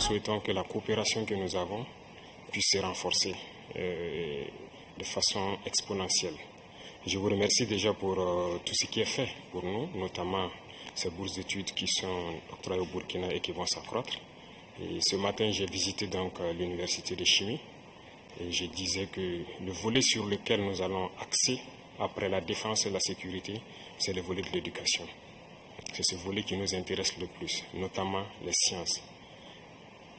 souhaitons que la coopération que nous avons puisse se renforcer de façon exponentielle. Je vous remercie déjà pour tout ce qui est fait pour nous, notamment ces bourses d'études qui sont octroyées au Burkina et qui vont s'accroître. Et ce matin, j'ai visité donc l'université de chimie et je disais que le volet sur lequel nous allons axer après la défense et la sécurité, c'est le volet de l'éducation. C'est ce volet qui nous intéresse le plus, notamment les sciences.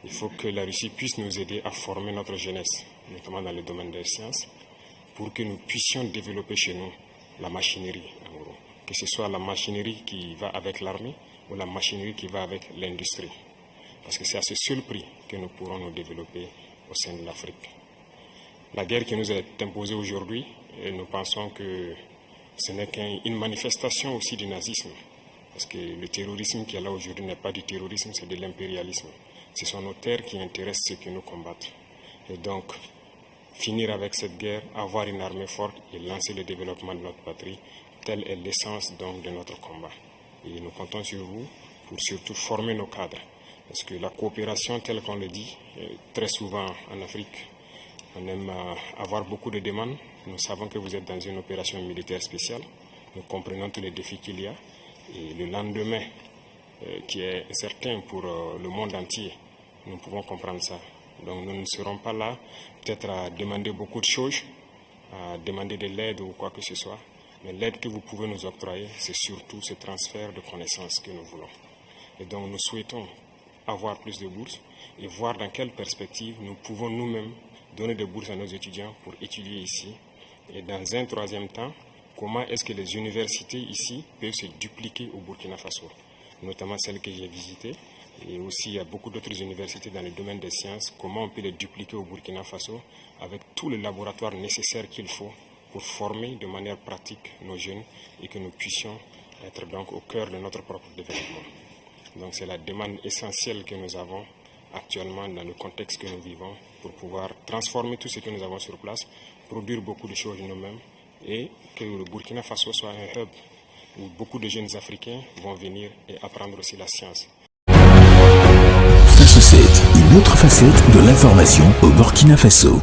Il faut que la Russie puisse nous aider à former notre jeunesse, notamment dans le domaine des sciences, pour que nous puissions développer chez nous la machinerie, en gros. Que ce soit la machinerie qui va avec l'armée ou la machinerie qui va avec l'industrie. Parce que c'est à ce seul prix que nous pourrons nous développer au sein de l'Afrique. La guerre qui nous est imposée aujourd'hui, nous pensons que ce n'est qu'une manifestation aussi du nazisme. Parce que le terrorisme qui est là aujourd'hui n'est pas du terrorisme, c'est de l'impérialisme. Ce sont nos terres qui intéressent ceux qui nous combattent. Et donc, finir avec cette guerre, avoir une armée forte et lancer le développement de notre patrie, telle est l'essence donc de notre combat. Et nous comptons sur vous pour surtout former nos cadres. Parce que la coopération, telle qu'on le dit, très souvent en Afrique, on aime avoir beaucoup de demandes. Nous savons que vous êtes dans une opération militaire spéciale. Nous comprenons tous les défis qu'il y a. Et le lendemain, qui est incertain pour le monde entier, nous pouvons comprendre ça. Donc nous ne serons pas là peut-être à demander beaucoup de choses, à demander de l'aide ou quoi que ce soit. Mais l'aide que vous pouvez nous octroyer, c'est surtout ce transfert de connaissances que nous voulons. Et donc nous souhaitons avoir plus de bourses et voir dans quelle perspective nous pouvons nous-mêmes donner des bourses à nos étudiants pour étudier ici. Et dans un troisième temps, comment est-ce que les universités ici peuvent se dupliquer au Burkina Faso, notamment celles que j'ai visitées. Et aussi, il y a beaucoup d'autres universités dans le domaine des sciences. Comment on peut les dupliquer au Burkina Faso avec tous les laboratoires nécessaires qu'il faut pour former de manière pratique nos jeunes et que nous puissions être donc au cœur de notre propre développement. Donc c'est la demande essentielle que nous avons actuellement dans le contexte que nous vivons pour pouvoir transformer tout ce que nous avons sur place, produire beaucoup de choses nous-mêmes et que le Burkina Faso soit un hub où beaucoup de jeunes Africains vont venir et apprendre aussi la science. Faso 7, une autre facette de l'information au Burkina Faso.